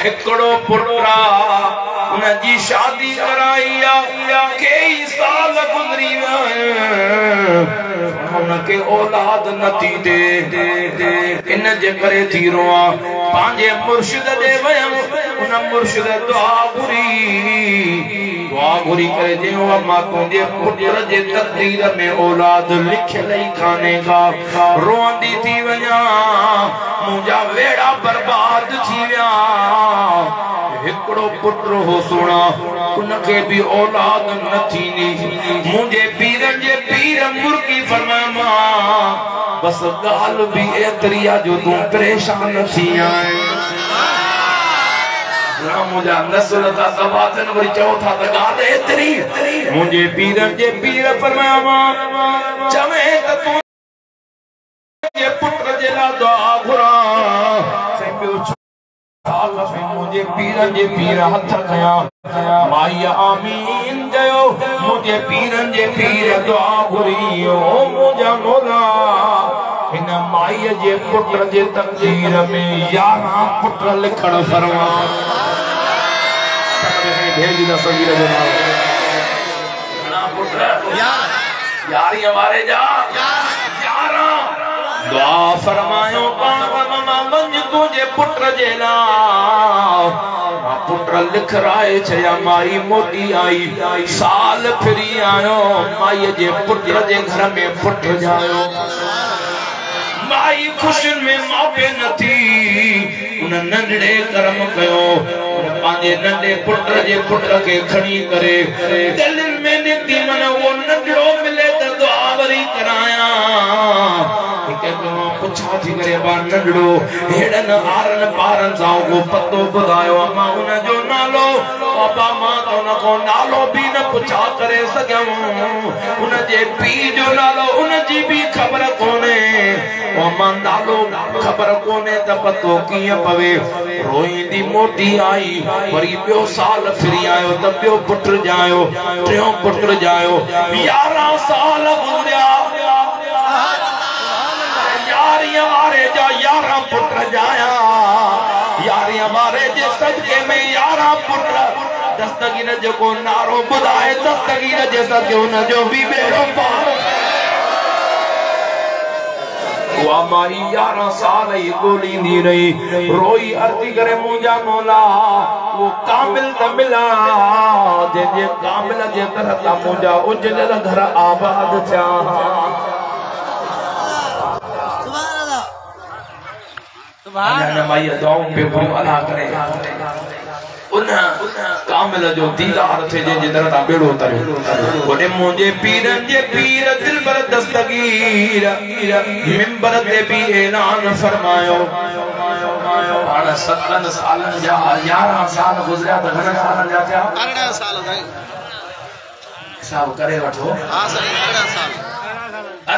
हिकड़ो पुत्रा उनजी शादी कराई कई साल गुजरी उनके औलाद नथी दे इन जे करे थी रोआ पांजे मुर्शिद दे वयम उन मुर्शिद दुआ घुरी करे जो अम्मा तुझे पुत्र जे तकदीर में औलाद लिखियल ही खाने का रोंदी थी वञा मुंहिंजा वेड़ा बर्बाद थी विया हिकड़ो पुत्र हो सुना उनके भी औलाद न थींदी मुझे पीरन जे पीर मुर्गी फरमाया बस गाल भी एतरिया जो तू परेशान थी आए मुझा नस्ल था सवाजन वरी चौथा त गाल एतरी मुझे पीरन जे पीर फरमाया चवे त तू जे पुत्र जे ला दुआ घुरा मुझे पीरन जे पीर हथ खया माई आमीन जयो मुझे पीरन जे पीर दुआ घुरी ओ मुझा मौला इन माई जे पुत्र जे तकदीर में 11 पुत्र लिखण फरमा भेज दा सगीर जो नाम घणा पुत्र 11 हमारे जा 11 दुआ फरमायो मंज तुझे पुत्र जेला पुत्र लिख राय छया माई मोटी आई साल फिरी आयो माई जे पुत्र जे घर में पुत्र जायो माई खुशी में मापे नथी उन नंढड़े कर्म कयो पांजे नंढे पुत्र जे पुत्र के खणी करे दिल में निकती मन वो नंढड़ो मिले त दुआ वरी कराया पुछा थी करे बा नंढड़ो हेड़न आरन पारन सां को पतो बुधायो मां उन जो नालो बाबा मां तो न को नालो भी न पुछा करे सघूं उन जे पी जो नालो उन जी भी खबर कोने ओ मां नालो खबर कोने त पतो किए पवे रोईंदी मोटी आई वरी ॿियो साल फिरी आयो त ॿियो पुत्र जायो टियों पुत्र जायो 11 साल गुज़रिया 11 वारे जा 11 पुत्र जाया 11 वारे जे सदके में 11 पुत्र दस्तगीर जो नारो बुधाए दस्तगीर जे सदके उन जो भी बेड़ो पार माई 11 साल ही गोलींदी रही रोई अर्जी करे मुंहिंजा मौला वो कामिल त मिला जे कामिल जे तरह त मुंहिंजा उजलियल घर आबाद थिया सुभान माई दुआऊं पे अदा करे उन कामिल जो दीदार थे जे तरह ता बेड़ो तरे ओने मुझे पीरन जे पीर दिल पर दस्तगीर मिंबर ते भी ऐलान फरमायो हां 7 सालन जा 11 साल गुजरिया त घणा सालन जा थिया 18 साल ताईं हिसाब करे वठो हां सही 18 साल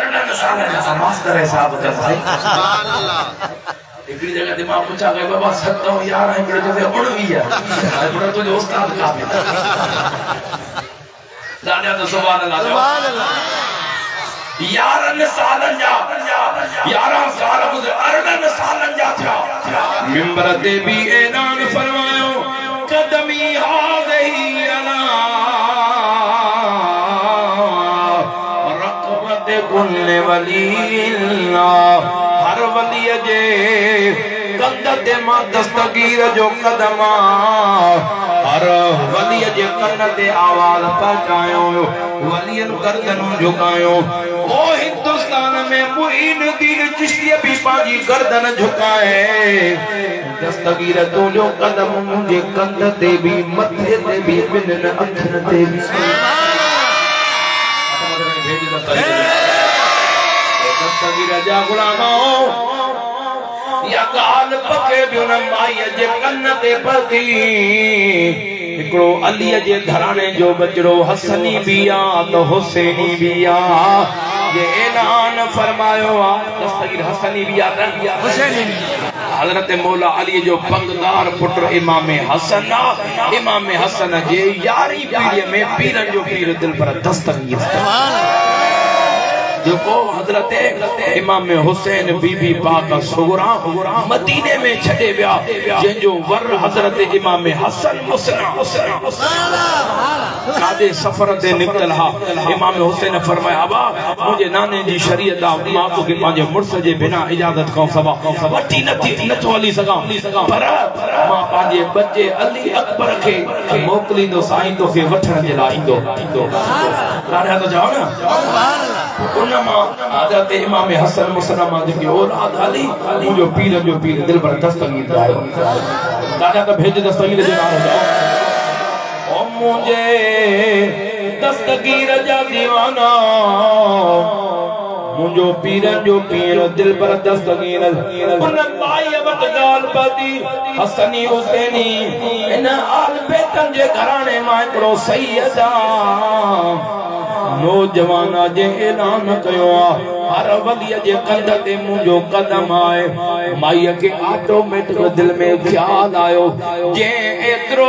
18 साल जा मास्टर हिसाब कर भाई सुभान अल्लाह एकड़ी जगह दिमाग पूछा गया बाबा 7 11 एकड़े जो 19 है बड़ा तो उस्ताद काबिल दादा तो सुभान अल्लाह 11 सालन जा 11 साल गुज़र 18 सालन जा था मिंबर ते भी ऐलान फरमायो कदमी हाज़ही अला रक़बत कुल वलील्ला हर वली जे कंध ते मां दस्तगीर जो कदमा हर वली जे कन ते आवाज पहुंचायो वलियन गर्दन झुकायो ओ हिंदुस्तान में मुईनुद्दीन चिश्ती भी पाजी गर्दन झुकाए दस्तगीर तो जो कदम मुझे कंध ते भी मथे ते भी बिन अखन ते भी दस्तगीर जा गुलामो या गाल पके भी उन माई जे कन ते पती हिकड़ो अली जे घराने जो बचड़ो हसनी भी आ तो हुसैनी भी आ ये ऐलान फरमायो आ दस्तगीर हसनी भी आ हुसैनी भी हजरत मौला अली जो पंगदार पुत्र इमाम हसन जे 11वीं पीढ़ी में पीरन जो पीर दिल पर दस्तगीर जो को हजरत इमाम हुसैन बीबी पाक सुगरा मदीने में छड़े विया जो वर हजरत इमाम हसन मुसना कादे सफर ते निकतल हा इमाम हुसैन फरमाया अबा मुझे नाने जी शरीयत दा मां को के पांजे मुर्स जे बिना इजाजत को सबा वटी नथी न चोली सका पर मां पांजे बच्चे अली अकबर के मोकली दो साईं तो के वठण जे ला इंदो राजा तो जाओ ना उनमा हजरत इमाम हसन मुसना मां जे औलाद अली मुझो पीर दिल पर दस्तगीर आयो राजा तो भेज दस्तगीर जे नाम जाओ ओ मुझे दस्तगीर जा दीवाना मुझो पीर जो पीर दिल पर दस्तगीर उन भाई वट गाल पाती हसनी हुसैनी इन आल बेतन जे घराने मां हिकड़ो सैयदा नौजवाना जे ऐलान कयो हर वलीअ जे कंध ते मुझो कदम आए माईअ के ऑटोमेटिक दिल में ख्याल आयो जे एतिरो